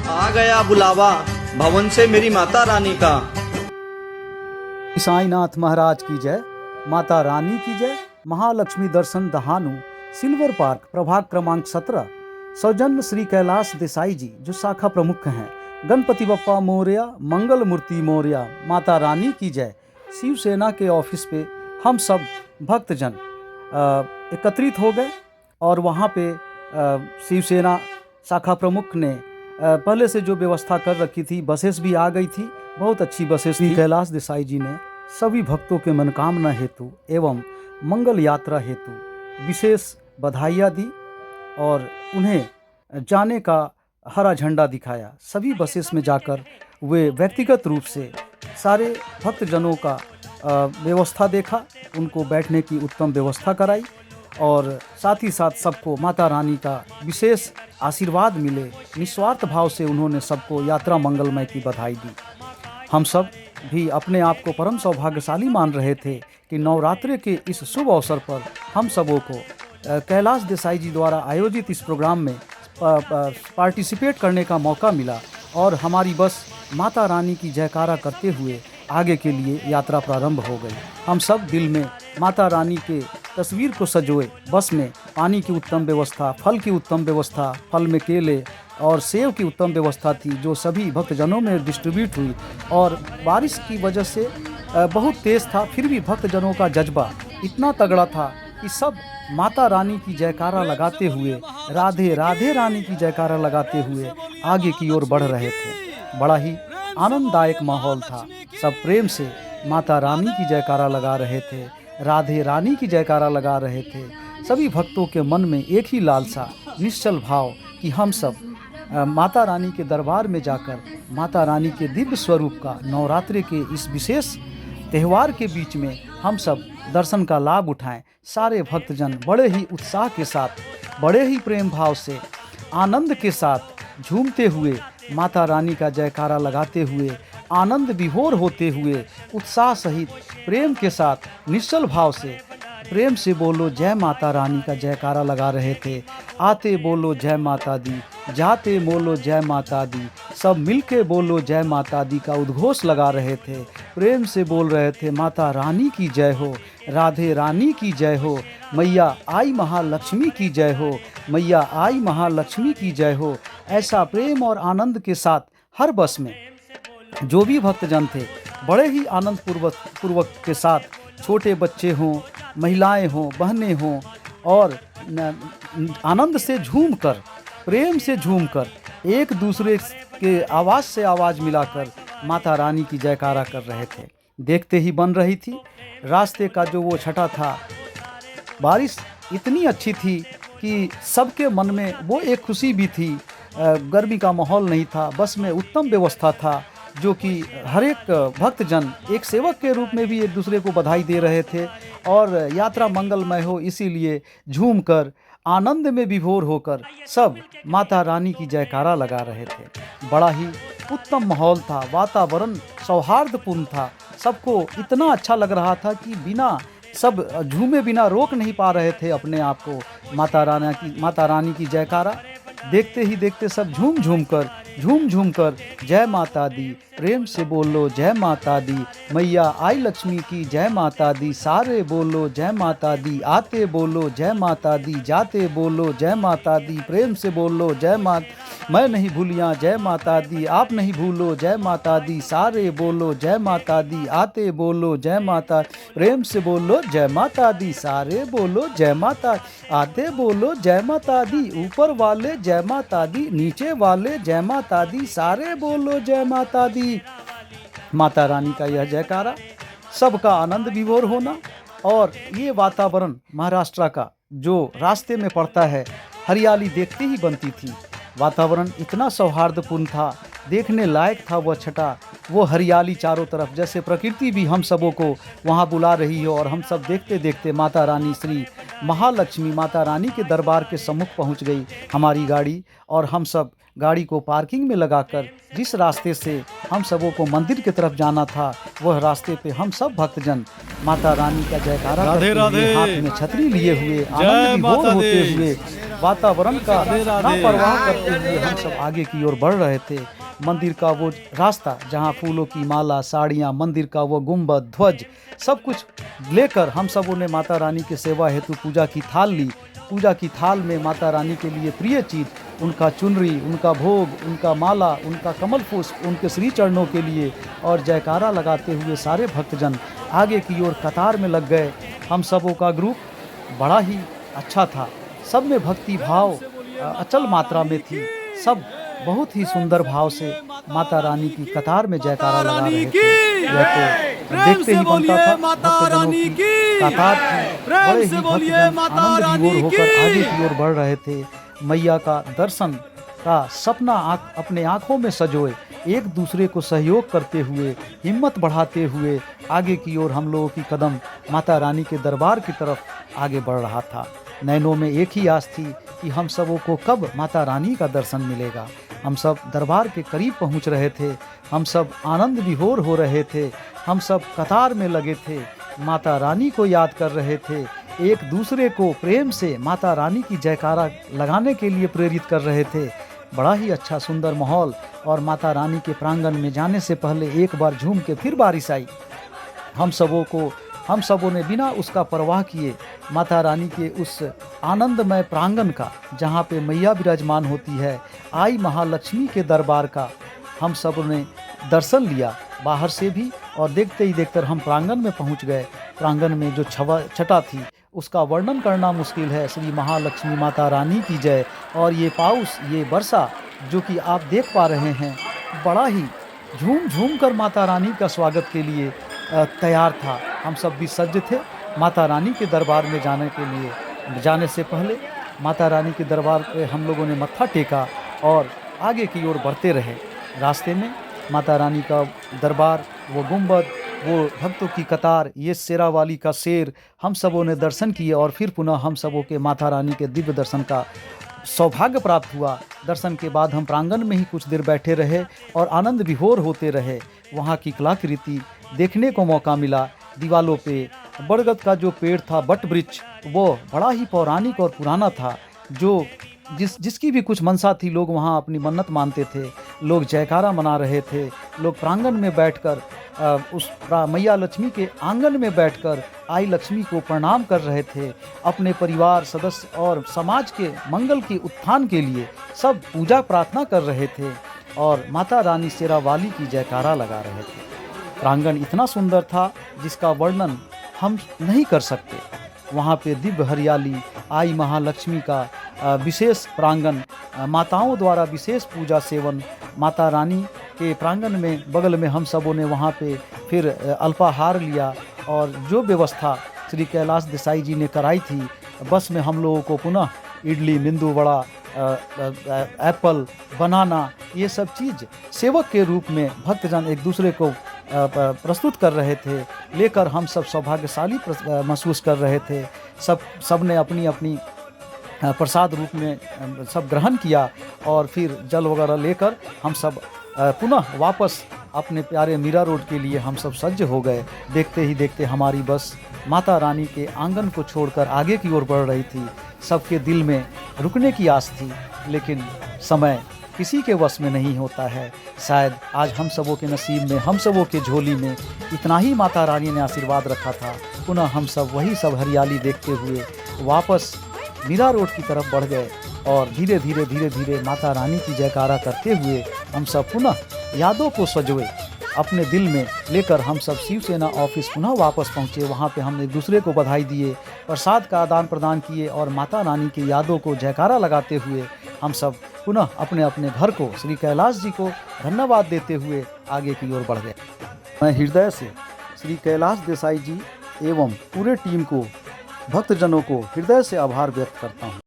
आ गया बुलावा भवन से मेरी माता रानी का। साईनाथ महाराज की जय, माता रानी की जय। महालक्ष्मी दर्शन दहानू, सिल्वर पार्क, प्रभाग क्रमांक 17। सौजन्य श्री कैलाश देसाई जी जो शाखा प्रमुख हैं। गणपति बप्पा मोरया, मंगल मूर्ति मोरया, माता रानी की जय। शिवसेना के ऑफिस पे हम सब भक्तजन एकत्रित हो गए और वहाँ पे शिवसेना शाखा प्रमुख ने पहले से जो व्यवस्था कर रखी थी, बसेस भी आ गई थी, बहुत अच्छी बसेस थी। कैलाश देसाई जी ने सभी भक्तों के मनोकामना हेतु एवं मंगल यात्रा हेतु विशेष बधाइयाँ दी और उन्हें जाने का हरा झंडा दिखाया। सभी बसेस में जाकर वे व्यक्तिगत रूप से सारे भक्तजनों का व्यवस्था देखा, उनको बैठने की उत्तम व्यवस्था कराई और साथ ही साथ सबको माता रानी का विशेष आशीर्वाद मिले, निस्वार्थ भाव से उन्होंने सबको यात्रा मंगलमय की बधाई दी। हम सब भी अपने आप को परम सौभाग्यशाली मान रहे थे कि नवरात्रि के इस शुभ अवसर पर हम सबों को कैलाश देसाई जी द्वारा आयोजित इस प्रोग्राम में पार्टिसिपेट करने का मौका मिला और हमारी बस माता रानी की जयकारा करते हुए आगे के लिए यात्रा प्रारंभ हो गई। हम सब दिल में माता रानी के तस्वीर को सजोए। बस में पानी की उत्तम व्यवस्था, फल की उत्तम व्यवस्था, फल में केले और सेब की उत्तम व्यवस्था थी जो सभी भक्तजनों में डिस्ट्रीब्यूट हुई। और बारिश की वजह से बहुत तेज़ था, फिर भी भक्तजनों का जज्बा इतना तगड़ा था कि सब माता रानी की जयकारा लगाते हुए, राधे राधे रानी की जयकारा लगाते हुए आगे की ओर बढ़ रहे थे। बड़ा ही आनंददायक माहौल था। सब प्रेम से माता रानी की जयकारा लगा रहे थे, राधे रानी की जयकारा लगा रहे थे। सभी भक्तों के मन में एक ही लालसा, निश्चल भाव कि हम सब माता रानी के दरबार में जाकर माता रानी के दिव्य स्वरूप का नवरात्रि के इस विशेष त्यौहार के बीच में हम सब दर्शन का लाभ उठाएं। सारे भक्तजन बड़े ही उत्साह के साथ, बड़े ही प्रेम भाव से, आनंद के साथ झूमते हुए माता रानी का जयकारा लगाते हुए, आनंद विभोर होते हुए, उत्साह सहित प्रेम के साथ, निश्चल भाव से प्रेम से बोलो जय माता रानी का जयकारा लगा रहे थे। आते बोलो जय माता दी, जाते बोलो जय माता दी, सब मिलके बोलो जय माता दी का उद्घोष लगा रहे थे। प्रेम से बोल रहे थे माता रानी की जय हो, राधे रानी की जय हो, मैया आई महालक्ष्मी की जय हो, मैया आई महालक्ष्मी की जय हो। ऐसा प्रेम और आनंद के साथ हर बस में जो भी भक्तजन थे बड़े ही आनंद पूर्वक के साथ, छोटे बच्चे हों, महिलाएं हों, बहनें हों, और आनंद से झूमकर, प्रेम से झूमकर, एक दूसरे के आवाज़ से आवाज़ मिलाकर माता रानी की जयकारा कर रहे थे। देखते ही बन रही थी। रास्ते का जो वो छटा था, बारिश इतनी अच्छी थी कि सबके मन में वो एक खुशी भी थी। गर्मी का माहौल नहीं था, बस में उत्तम व्यवस्था था जो कि हर एक भक्तजन एक सेवक के रूप में भी एक दूसरे को बधाई दे रहे थे और यात्रा मंगलमय हो इसीलिए झूमकर, आनंद में विभोर होकर सब माता रानी की जयकारा लगा रहे थे। बड़ा ही उत्तम माहौल था, वातावरण सौहार्दपूर्ण था। सबको इतना अच्छा लग रहा था कि बिना सब झूमे बिना रोक नहीं पा रहे थे अपने आप को। माता रानी की जयकारा देखते ही देखते सब झूम झूम कर जय माता दी, प्रेम से बोलो जय माता दी, मैया आई लक्ष्मी की जय माता दी, सारे बोलो जय माता दी, आते बोलो जय माता दी, जाते बोलो जय माता दी, प्रेम से बोलो जय माता, मैं नहीं भूलिया जय माता दी, आप नहीं भूलो जय माता दी, सारे बोलो जय माता दी, आते बोलो जय माता, प्रेम से बोलो जय माता दी, सारे बोलो जय माता, आते बोलो जय माता दी, ऊपर वाले जय माता दी, नीचे वाले जय माता दी, सारे बोलो जय माता दी। माता रानी का यह जयकारा, सबका आनंद विभोर होना और ये वातावरण महाराष्ट्र का जो रास्ते में पड़ता है, हरियाली देखते ही बनती थी। वातावरण इतना सौहार्दपूर्ण था, देखने लायक था वह छटा, वो हरियाली चारों तरफ, जैसे प्रकृति भी हम सबों को वहाँ बुला रही हो। और हम सब देखते देखते माता रानी श्री महालक्ष्मी माता रानी के दरबार के सम्मुख पहुँच गई हमारी गाड़ी, और हम सब गाड़ी को पार्किंग में लगाकर जिस रास्ते से हम सबों को मंदिर की तरफ जाना था, वह रास्ते पे हम सब भक्तजन माता रानी का जयकारा करते हुए, हाथ में छतरी लिए हुए, आनंद विभोर होते हुए वातावरण का लापरवाह करते हुए हम सब आगे की ओर बढ़ रहे थे। मंदिर का वो रास्ता जहाँ फूलों की माला, साड़ियाँ, मंदिर का वो गुंबद, ध्वज, सब कुछ लेकर हम सबों ने माता रानी के सेवा हेतु पूजा की थाल ली। पूजा की थाल में माता रानी के लिए प्रिय चीज़, उनका चुनरी, उनका भोग, उनका माला, उनका कमल पुष्प, उनके श्री चरणों के लिए, और जयकारा लगाते हुए सारे भक्तजन आगे की ओर कतार में लग गए। हम सबों का ग्रुप बड़ा ही अच्छा था, सब में भक्ति भाव अचल मात्रा में थी। सब बहुत ही सुंदर भाव से माता रानी की कतार में जयकारा लगा रहे थे। यह तो देखते ही बनता था, भक्तजनों की कतार थी। बड़े ही भक्तजन आनंद विभोर होकर आगे की ओर बढ़ रहे थे। मैया का दर्शन का सपना अपने आँखों में सजोए, एक दूसरे को सहयोग करते हुए, हिम्मत बढ़ाते हुए आगे की ओर हम लोगों की कदम माता रानी के दरबार की तरफ आगे बढ़ रहा था। नैनों में एक ही आस थी कि हम सबों को कब माता रानी का दर्शन मिलेगा। हम सब दरबार के करीब पहुंच रहे थे, हम सब आनंद विभोर हो रहे थे, हम सब कतार में लगे थे, माता रानी को याद कर रहे थे, एक दूसरे को प्रेम से माता रानी की जयकारा लगाने के लिए प्रेरित कर रहे थे। बड़ा ही अच्छा सुंदर माहौल। और माता रानी के प्रांगण में जाने से पहले एक बार झूम के फिर बारिश आई। हम सबों ने बिना उसका परवाह किए माता रानी के उस आनंदमय प्रांगण का, जहाँ पे मैया विराजमान होती है, आई महालक्ष्मी के दरबार का हम सब ने दर्शन लिया बाहर से भी, और देखते ही देखते हम प्रांगण में पहुँच गए। प्रांगण में जो छटा थी उसका वर्णन करना मुश्किल है। श्री महालक्ष्मी माता रानी की जय। और ये पाउस, ये वर्षा जो कि आप देख पा रहे हैं, बड़ा ही झूम झूम कर माता रानी का स्वागत के लिए तैयार था। हम सब भी सज्ज थे माता रानी के दरबार में जाने के लिए। जाने से पहले माता रानी के दरबार पे हम लोगों ने मत्था टेका और आगे की ओर बढ़ते रहे। रास्ते में माता रानी का दरबार, वो गुंबद, वो भक्तों की कतार, ये शेरावाली का शेर, हम सबों ने दर्शन किए। और फिर पुनः हम सबों के माता रानी के दिव्य दर्शन का सौभाग्य प्राप्त हुआ। दर्शन के बाद हम प्रांगण में ही कुछ देर बैठे रहे और आनंद विभोर होते रहे। वहाँ की कलाकृति देखने को मौका मिला। दीवालों पे बरगद का जो पेड़ था, बट वृक्ष, वो बड़ा ही पौराणिक और पुराना था। जिसकी भी कुछ मनसा थी, लोग वहाँ अपनी मन्नत मानते थे। लोग जयकारा मना रहे थे। लोग प्रांगण में बैठकर उस मैया लक्ष्मी के आंगन में बैठकर आई लक्ष्मी को प्रणाम कर रहे थे। अपने परिवार सदस्य और समाज के मंगल के उत्थान के लिए सब पूजा प्रार्थना कर रहे थे और माता रानी शेरावाली की जयकारा लगा रहे थे। प्रांगण इतना सुंदर था जिसका वर्णन हम नहीं कर सकते। वहाँ पे दिव्य हरियाली, आई महालक्ष्मी का विशेष प्रांगण, माताओं द्वारा विशेष पूजा सेवन, माता रानी के प्रांगण में बगल में हम सबों ने वहाँ पे फिर अल्पाहार लिया। और जो व्यवस्था श्री कैलाश देसाई जी ने कराई थी, बस में हम लोगों को पुनः इडली, नींबू वड़ा, एप्पल, बनाना, ये सब चीज़ सेवक के रूप में भक्तजन एक दूसरे को प्रस्तुत कर रहे थे। लेकर हम सब सौभाग्यशाली महसूस कर रहे थे। सब ने अपनी अपनी प्रसाद रूप में सब ग्रहण किया और फिर जल वगैरह लेकर हम सब पुनः वापस अपने प्यारे मीरा रोड के लिए हम सब सज्ज हो गए। देखते ही देखते हमारी बस माता रानी के आंगन को छोड़कर आगे की ओर बढ़ रही थी। सबके दिल में रुकने की आस थी, लेकिन समय किसी के वश में नहीं होता है। शायद आज हम सबों के नसीब में, हम सबों के झोली में इतना ही माता रानी ने आशीर्वाद रखा था। पुनः हम सब वही सब हरियाली देखते हुए वापस मीरा रोड की तरफ बढ़ गए और धीरे धीरे माता रानी की जयकारा करते हुए हम सब पुनः यादों को सजोए अपने दिल में लेकर हम सब शिवसेना ऑफिस पुनः वापस पहुँचे। वहाँ पे हम एक दूसरे को बधाई दिए, प्रसाद का आदान प्रदान किए और माता रानी की यादों को जयकारा लगाते हुए हम सब पुनः अपने अपने घर को श्री कैलाश जी को धन्यवाद देते हुए आगे की ओर बढ़ गए। मैं हृदय से श्री कैलाश देसाई जी एवं पूरे टीम को, भक्तजनों को हृदय से आभार व्यक्त करता हूँ।